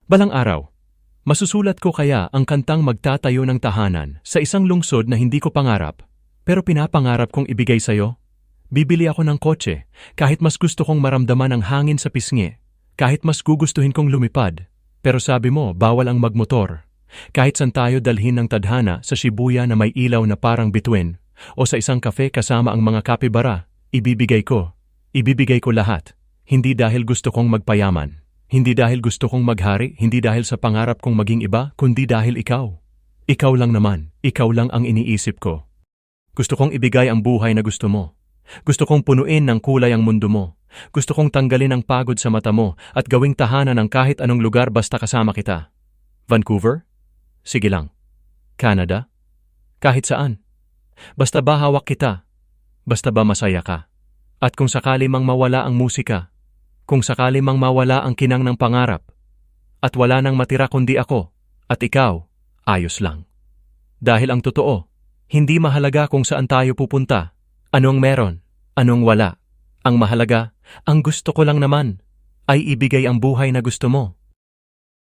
Balang araw, masusulat ko kaya ang kantang magtatayo ng tahanan sa isang lungsod na hindi ko pangarap, pero pinapangarap kong ibigay sa'yo. Bibili ako ng kotse, kahit mas gusto kong maramdaman ang hangin sa pisngi, kahit mas gugustuhin kong lumipad. Pero sabi mo, bawal ang magmotor. Kahit san tayo dalhin ng tadhana sa Shibuya na may ilaw na parang bituin, o sa isang kafe kasama ang mga kapibara, ibibigay ko. Ibibigay ko lahat. Hindi dahil gusto kong magpayaman. Hindi dahil gusto kong maghari, hindi dahil sa pangarap kong maging iba, kundi dahil ikaw. Ikaw lang naman, ikaw lang ang iniisip ko. Gusto kong ibigay ang buhay na gusto mo. Gusto kong punuin ng kulay ang mundo mo. Gusto kong tanggalin ang pagod sa mata mo at gawing tahanan ng kahit anong lugar basta kasama kita. Vancouver? Sige lang. Canada? Kahit saan. Basta ba hawak kita? Basta ba masaya ka? At kung sakali mang mawala ang musika, kung sakali mang mawala ang kinang ng pangarap, at wala nang matira kundi ako, at ikaw, ayos lang. Dahil ang totoo, hindi mahalaga kung saan tayo pupunta, anong meron, anong wala. Ang mahalaga, ang gusto ko lang naman, ay ibigay ang buhay na gusto mo.